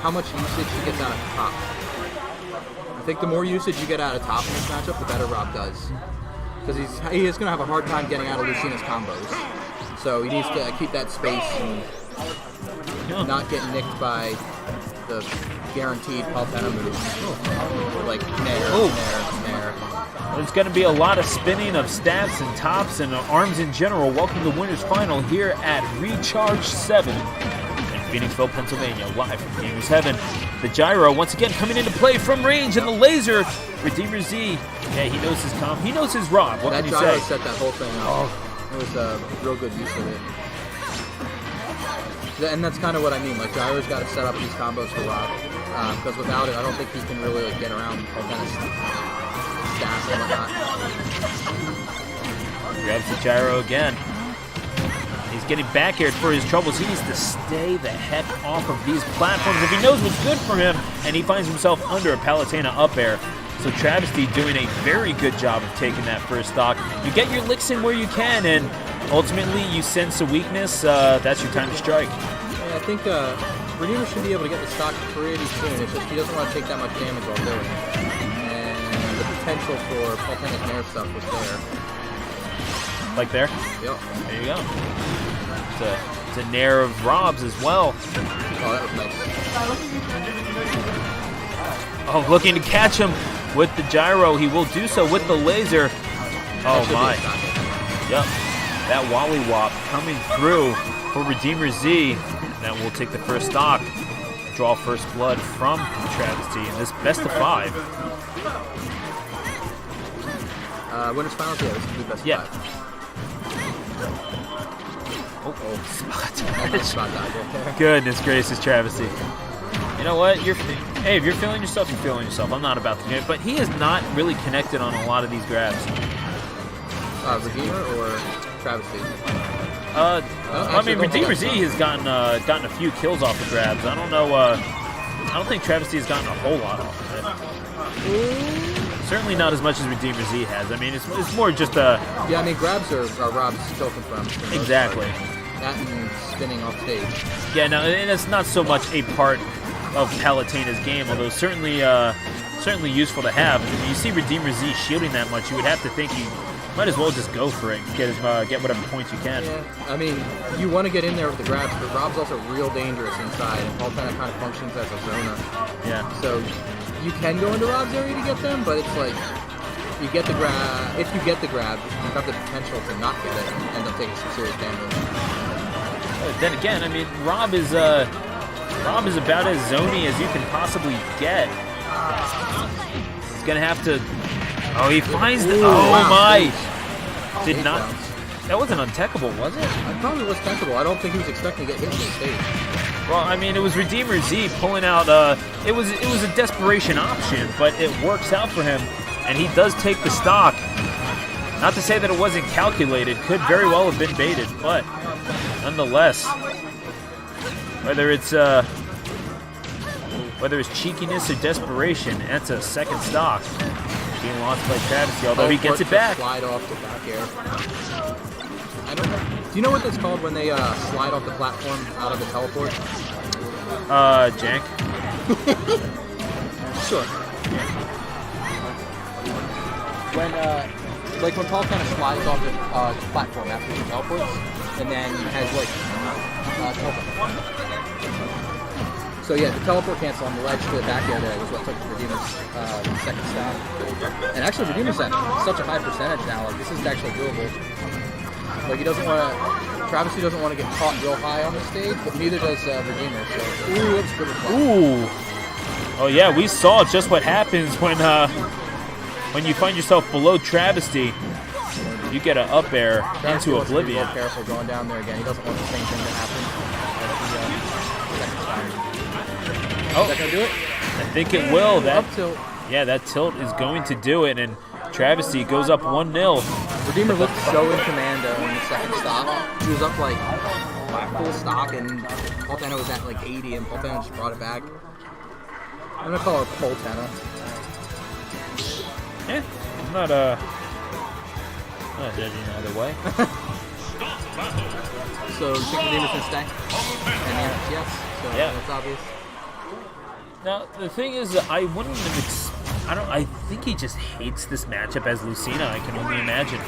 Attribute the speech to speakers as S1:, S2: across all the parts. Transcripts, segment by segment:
S1: how much usage he gets out of top. I think the more usage you get out of top in this matchup, the better Rob does. Because he is going to have a hard time getting out of Lucina's combos. So he needs to keep that space and not get nicked by the guaranteed Palpena moves. Like Nair.
S2: There's going to be a lot of spinning of stats and tops and arms in general. Welcome to Winners Final here at Recharge 7 in Phoenixville, Pennsylvania, live from Gamers Heaven. The gyro once again coming into play from range, and the laser. Redeemer Z, yeah, he knows his comp. He knows his Rob. What can you say?
S1: That gyro set that whole thing up. It was a real good use of it. And that's kind of what I mean. Like, gyro's got to set up these combos for Rob. Because without it, I don't think he can really get around Palpena's stats and whatnot.
S2: Grabs the gyro again. He's getting back aired for his troubles. He needs to stay the heck off of these platforms if he knows what's good for him, and he finds himself under a Palutena up air. So Travisty doing a very good job of taking that first stock. You get your licks in where you can, and ultimately you sense a weakness. That's your time to strike.
S1: Yeah, I think Redeemer should be able to get the stock pretty soon. It's just he doesn't want to take that much damage while doing it. And the potential for Palpena's Nair stuff was there.
S2: Like there?
S1: Yep.
S2: There you go. It's a Nair of Rob's as well.
S1: Oh, that was nice.
S2: Oh, looking to catch him with the gyro. He will do so with the laser. Oh my. Yep. That Wally Wop coming through for Redeemer Z. That will take the first stock. Draw first blood from Travisty in this best of 5.
S1: Winners Finals, yeah, this is the best of 5.
S2: Spot dodge. Goodness gracious, Travisty. You know what? Hey, if you're feeling yourself, you're feeling yourself. I'm not about to do it, but he is not really connected on a lot of these grabs.
S1: Redeemer or Travisty?
S2: I mean, Redeemer Z has gotten a few kills off the grabs. I don't know. I don't think Travisty has gotten a whole lot off of it. Certainly not as much as Redeemer Z has. I mean, it's more just a...
S1: Yeah, I mean, grabs are Rob's tilting from.
S2: Exactly.
S1: That and spinning off stage.
S2: Yeah, no, and it's not so much a part of Palutena's game, although certainly useful to have. When you see Redeemer Z shielding that much, you would have to think you might as well just go for it and get whatever points you can.
S1: Yeah, I mean, you want to get in there with the grabs, but Rob's also real dangerous inside, and Palutena kind of functions as a zoner.
S2: Yeah.
S1: So you can go into Rob's area to get them, but it's like you get the grab. If you get the grab, you have the potential to not get it and end up taking some serious damage.
S2: Then again, I mean, Rob is about as zony as you can possibly get. He's gonna have to. Oh, he finds the. Oh my! Did not. That wasn't untechable, was it?
S1: It probably was techable. I don't think he was expecting to get hit in the stage.
S2: Well, I mean, it was Redeemer Z pulling out. It was a desperation option, but it works out for him, and he does take the stock. Not to say that it wasn't calculated, could very well have been baited, but nonetheless, whether it's cheekiness or desperation, that's a second stock being lost by Travisty, although he gets it back.
S1: Slide off the back air. I don't know. Do you know what that's called when they slide off the platform out of the teleport?
S2: Jank.
S1: Sure. When when Paul kind of slides off the platform after he teleports, and then has teleport. So yeah, the teleport cancel on the ledge to the back air there was what took Redeemer's second stop. And actually, Redeemer's at such a high percentage now. Like, this is actually doable. Like, he doesn't want to. Travisty doesn't want to get caught real high on the stage, but neither does Redeemer. So, ooh, that's good.
S2: Ooh. Oh yeah, we saw just what happens when you find yourself below Travisty. You get an up air into oblivion.
S1: Real careful going down there again. He doesn't want the same thing to happen.
S2: Oh,
S1: is that gonna do it?
S2: I think it will.
S1: Up tilt.
S2: Yeah, that tilt is going to do it, and Travisty goes up 1-0.
S1: Redeemer looked so in command in the second stop. He was up like full stock, and Palutena was at like 80, and Palutena just brought it back. I'm gonna call her Palutena.
S2: Yeah, I'm not judging either way.
S1: So you think Redeemer's gonna stay? And yes, so
S2: yeah.
S1: that's obvious.
S2: Now, the thing is, I wouldn't have I think he just hates this matchup as Lucina, I can only imagine.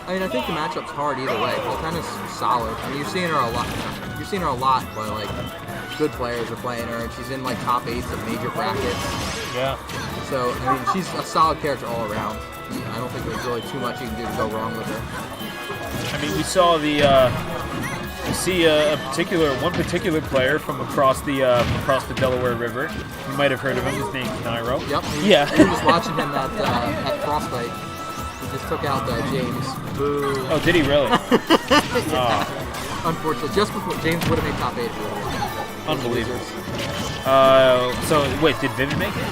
S1: I mean, I think the matchup's hard either way. Paltena's solid. I mean, you're seeing her a lot. You're seeing her a lot, but like good players are playing her, and she's in like top 8s of major brackets.
S2: Yeah.
S1: So I mean, she's a solid character all around. I don't think there's really too much you can do to go wrong with her.
S2: I mean, we saw the you see one particular player from across the Delaware River. You might have heard of him. His name's Nairo.
S1: Yep.
S2: Yeah.
S1: We were just watching him at Frostbite. He just took out James. Boo.
S2: Oh, did he really?
S1: Yeah. Unfortunately, just before James would have made top 8 if he would have.
S2: Unbelievable. So wait, did Vivian make it?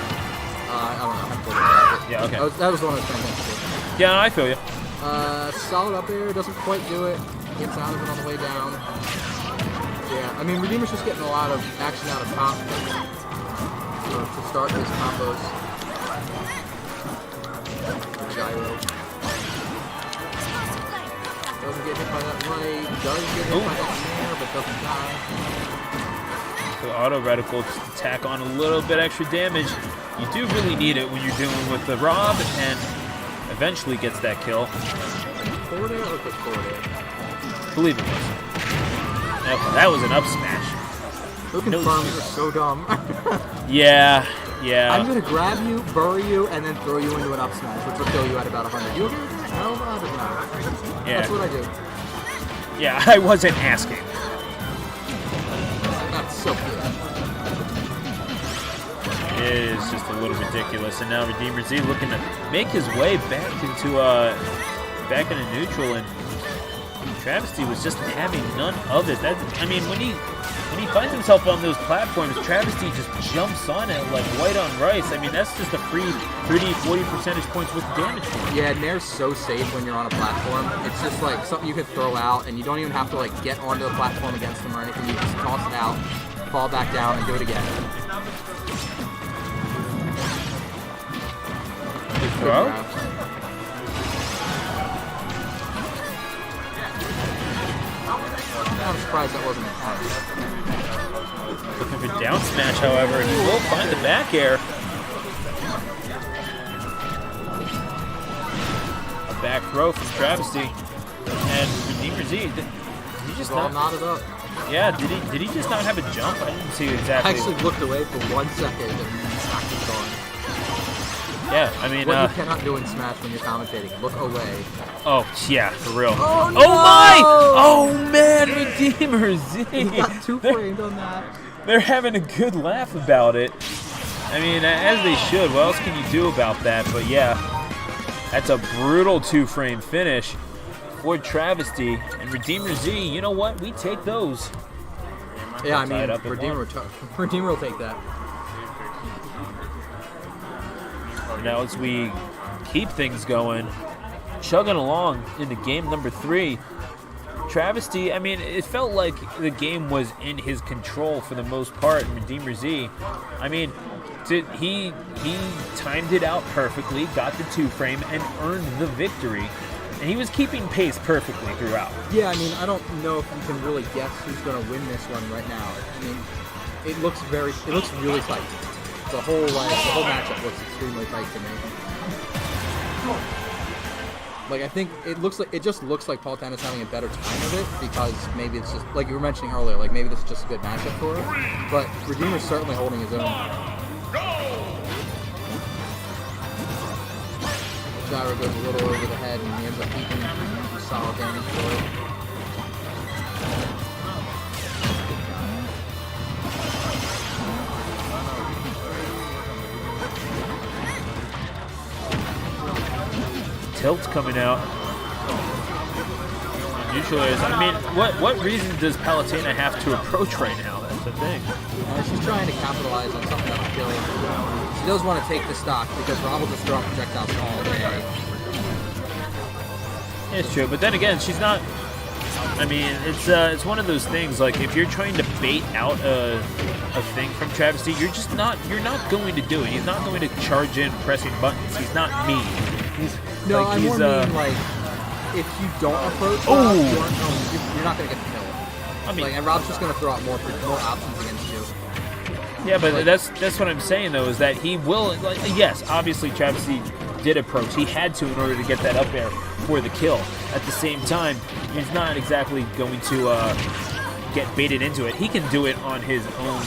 S1: I don't know.
S2: Yeah. Okay.
S1: That was the one I was trying to think of.
S2: Yeah, I feel you.
S1: Solid up air, doesn't quite do it. Gets out of it on the way down. Yeah, I mean, Redeemer's just getting a lot of action out of top to start his combos. Gyro. Doesn't get hit by that light. Does get hit by that snare, but doesn't die.
S2: So auto reticle, just to tack on a little bit extra damage. You do really need it when you're dealing with the Rob, and eventually gets that kill.
S1: Forward air or quick forward air?
S2: I believe it was. Okay, that was an up smash.
S1: Who confirms are so dumb.
S2: Yeah.
S1: I'm gonna grab you, bury you, and then throw you into an up smash, which will kill you at about 100. You okay with that? No, it doesn't matter.
S2: Yeah.
S1: That's what I do.
S2: Yeah, I wasn't asking.
S1: That's so good.
S2: It is just a little ridiculous. And now Redeemer Z looking to make his way back into neutral, and Travisty was just having none of it. I mean, when he finds himself on those platforms, Travisty just jumps on it like white on rice. I mean, that's just a free 30-40 percentage points with damage for him.
S1: Yeah, Nair's so safe when you're on a platform. It's just like something you can throw out, and you don't even have to like get onto the platform against him or anything. You just toss it out, fall back down, and do it again.
S2: Good throw.
S1: I'm surprised that wasn't a punch.
S2: Looking for down smash, however, and he will find the back air. A back throw from Travisty. And Redeemer Z, did he just not
S1: knotted up?
S2: Yeah, did he just not have a jump? I didn't see exactly.
S1: I actually looked away for 1 second and knocked it on.
S2: Yeah, I mean,
S1: what you cannot do in Smash when you're commentating, look away.
S2: Oh, yeah, for real.
S1: Oh, no!
S2: Oh my! Oh, man, Redeemer Z.
S1: He got two-framed on that.
S2: They're having a good laugh about it. I mean, as they should. What else can you do about that? But, yeah, that's a brutal two-frame finish for Travisty. And Redeemer Z, you know what? We take those.
S1: Yeah, I mean, Redeemer will take that.
S2: Now as we keep things going, chugging along into game number 3, Travisty, I mean, it felt like the game was in his control for the most part in Redeemer Z. I mean, he timed it out perfectly, got the 2-frame, and earned the victory. And he was keeping pace perfectly throughout.
S1: Yeah, I mean, I don't know if you can really guess who's going to win this one right now. I mean, it looks really tight. The whole matchup looks extremely tight to me. Like, I think it just looks like Paltena's having a better time of it, because maybe it's just like you were mentioning earlier, like maybe this is just a good matchup for her. But Redeemer's certainly holding his own. Gyro goes a little over the head, and he ends up keeping some solid damage for it.
S2: Tilt's coming out. Neutralize. I mean, what reason does Palutena have to approach right now? That's the thing.
S1: She's trying to capitalize on something that'll kill her. She does want to take the stock, because Rob will just throw out projectiles all day.
S2: It's true, but then again, she's not. I mean, it's one of those things. Like, if you're trying to bait out a thing from Travisty, you're not going to do it. He's not going to charge in pressing buttons. He's not mean.
S1: No, I more mean like if you don't approach Rob, you're not going to get the kill.
S2: I mean,
S1: and Rob's just going to throw out more options against you.
S2: Yeah, but that's what I'm saying though, is that he will. Like, yes, obviously Travisty did approach. He had to in order to get that up air for the kill. At the same time, he's not exactly going to get baited into it. He can do it on his own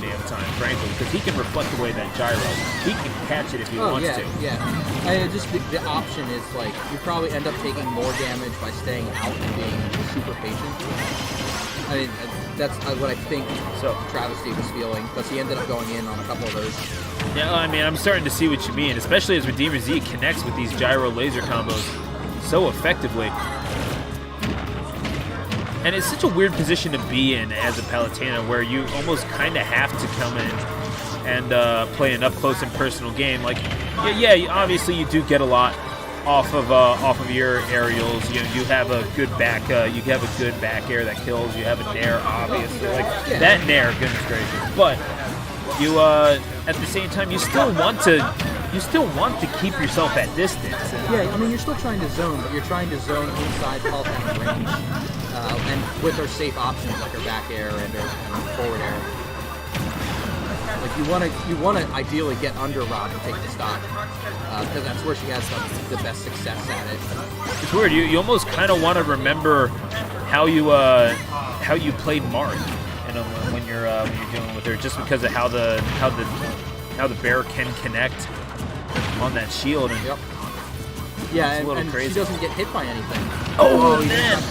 S2: damn time, frankly, because he can reflect away that gyro. He can catch it if he wants to.
S1: Yeah. Just the option is like you probably end up taking more damage by staying out and being super patient. I mean, that's what I think Travisty was feeling, because he ended up going in on a couple of those.
S2: Yeah, I mean, I'm starting to see what you mean, especially as Redeemer Z connects with these gyro laser combos so effectively. And it's such a weird position to be in as a Palutena, where you almost kind of have to come in and play an up-close and personal game. Like, yeah, obviously you do get a lot off of your aerials. You know, you have a good back air that kills. You have a nair, obviously, like that nair, goodness gracious. But you at the same time you still want to keep yourself at distance.
S1: Yeah, I mean, you're still trying to zone, but you're trying to zone inside Palutena range, and with her safe options like her back air and her forward air. Like you want to ideally get under Rob and take the stock, because that's where she has the best success at it.
S2: It's weird. You almost kind of want to remember how you played Mark, when you're dealing with her, just because of how the bear can connect on that shield. And
S1: yeah,
S2: it's a little
S1: and
S2: crazy.
S1: She doesn't get hit by anything.
S2: Oh man.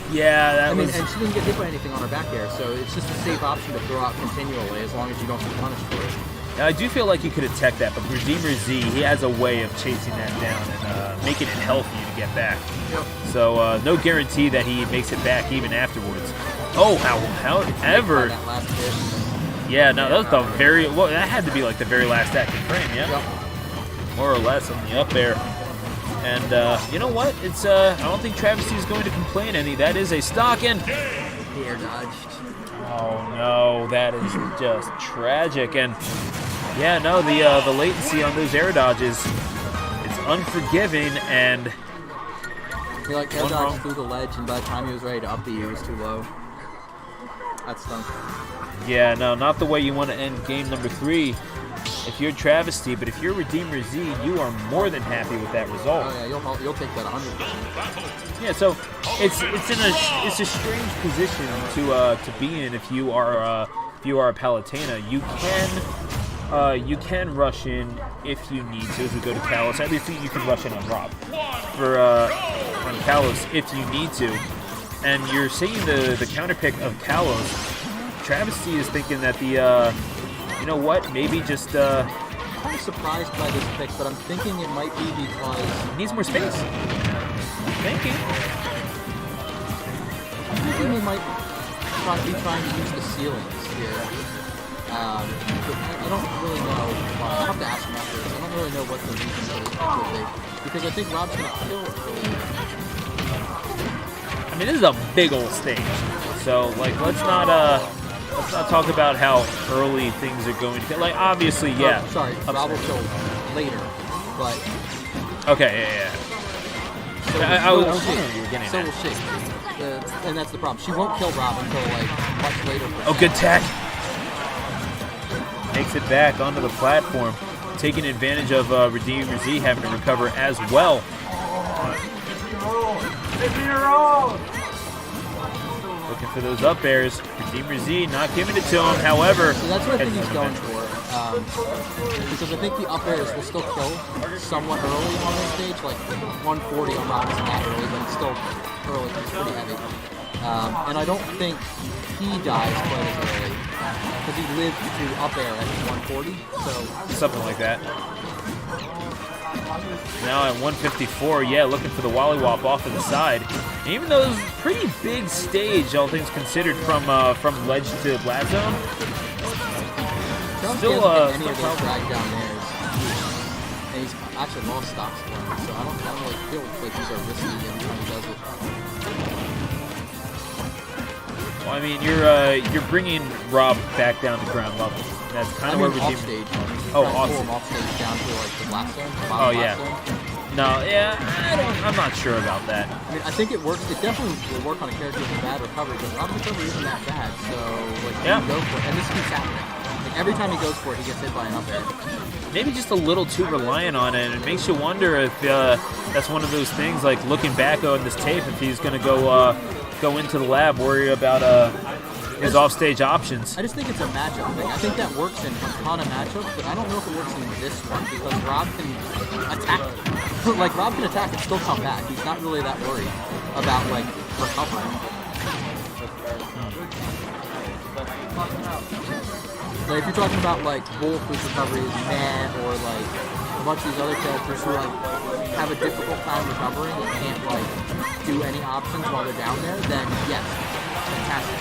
S2: Yeah,
S1: and she doesn't get hit by anything on her back air, so it's just a safe option to throw out continually as long as you don't get punished for it.
S2: Now, I do feel like he could have teched that, but Redeemer Z, he has a way of chasing that down and making it healthy to get back.
S1: Yep.
S2: So no guarantee that he makes it back even afterwards. Oh, however.
S1: That last hit.
S2: Yeah, no, that was that had to be like the very last active frame, yeah? Yep. More or less on the up air. And you know what? It's I don't think Travisty is going to complain any. That is a stock, and
S1: he air dodged.
S2: Oh no, that is just tragic. And yeah, no, the latency on those air dodges, it's unforgiving. And
S1: he air dodged through the ledge, and by the time he was ready to up the he was too low. That stunk.
S2: Yeah, no, not the way you want to end game number 3. If you're Travisty, but if you're Redeemer Z, you are more than happy with that result.
S1: Oh yeah, you'll take that 100%.
S2: Yeah, so it's a strange position to be in if you are a Palutena. You can rush in if you need to. If we go to Kalos, at least you can rush in on Rob. For on Kalos if you need to, and you're seeing the counter pick of Kalos. Travisty is thinking that you know what? Maybe just.
S1: I'm kind of surprised by this pick, but I'm thinking it might be because
S2: he needs more space. Thinking.
S1: I'm thinking he might be trying to use the ceilings here. I don't really know. I'll have to ask him after this. I don't really know what the reason for this pick would be, because I think Rob's gonna kill early.
S2: I mean, this is a big old stage, so like let's not talk about how early things are going to get. Like, obviously, yeah.
S1: Oh, sorry, Rob will kill later, but...
S2: Okay, yeah.
S1: So
S2: I was wondering you were getting
S1: so will she. And that's the problem. She won't kill Rob until, like, much later.
S2: Oh, good tech. Makes it back onto the platform, taking advantage of Redeemer Z having to recover as well. Looking for those up airs. Redeemer Z not giving it to him, however.
S1: So that's what I think he's going for. Because I think the up airs will still kill somewhat early on this stage. Like 140 on Rob isn't that early, but it's still early. It's pretty heavy. And I don't think he dies quite as early. Because he lived through up air at 140. So
S2: something like that. Now at 154, yeah, looking for the Wally Wop off of the side. And even though it was a pretty big stage, all things considered, from ledge to blast zone, still
S1: any of those drag down there. And he's actually lost stocks for him, so I don't really feel like these are risky every time he does it.
S2: Well, I mean, you're bringing Rob back down to ground level. That's kind of where Redeemer.
S1: Stage.
S2: Oh, awesome.
S1: Off stage down to like the blast zone.
S2: Oh yeah.
S1: Zone.
S2: No, yeah, I'm not sure about that.
S1: I mean, I think it works. It definitely will work on a character with a bad recovery, because Rob's recovery isn't that bad. So, like,
S2: Yeah.
S1: you go for it, and this keeps happening. Like, every time he goes for it, he gets hit by an up air.
S2: Maybe just a little too reliant on it. It makes you wonder if that's one of those things, like looking back on this tape, if he's going to go into the lab, worry about his offstage options.
S1: I just think it's a matchup thing. I think that works in a ton of matchups, but I don't know if it works in this one, because Rob can attack. Like, Rob can attack and still come back. He's not really that worried about, like, recovering. Like, if you're talking about, like, Wolf, whose recovery is meh, or, like, a bunch of these other characters who, like, have a difficult time recovering and can't, like, do any options while they're down there, then yes, fantastic.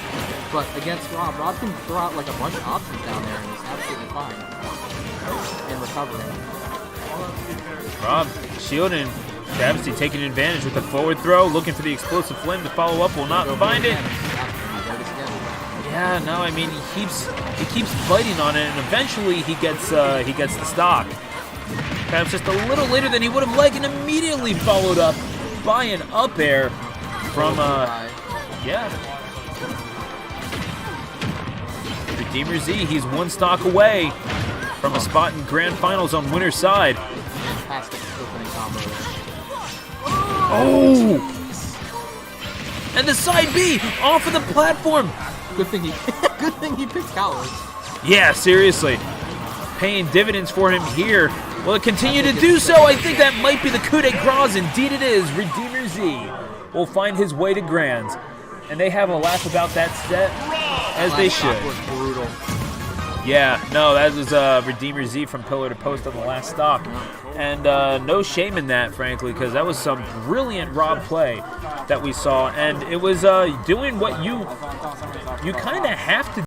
S1: But against Rob can throw out, like, a bunch of options down there, and he's absolutely fine in recovering.
S2: Rob shielding. Travisty taking advantage with the forward throw, looking for the explosive flame to follow up, will not find it. Yeah, no, I mean, he keeps fighting on it, and eventually he gets the stock. Perhaps just a little later than he would have liked, and immediately followed up by an up air from yeah. Redeemer Z, he's one stock away from a spot in Grand Finals on winner's side.
S1: Fantastic opening combo there.
S2: Oh! And the side B off of the platform.
S1: Good thing he picked Cowers.
S2: Yeah, seriously. Paying dividends for him here. Will it continue to do so? I think that might be the coup de grace. Indeed it is. Redeemer Z will find his way to Grands. And they have a laugh about that set, as they should.
S1: Was brutal.
S2: Yeah, no, that was Redeemer Z from pillar to post on the last stock. And no shame in that, frankly, because that was some brilliant Rob play that we saw. And it was doing what you kind of have to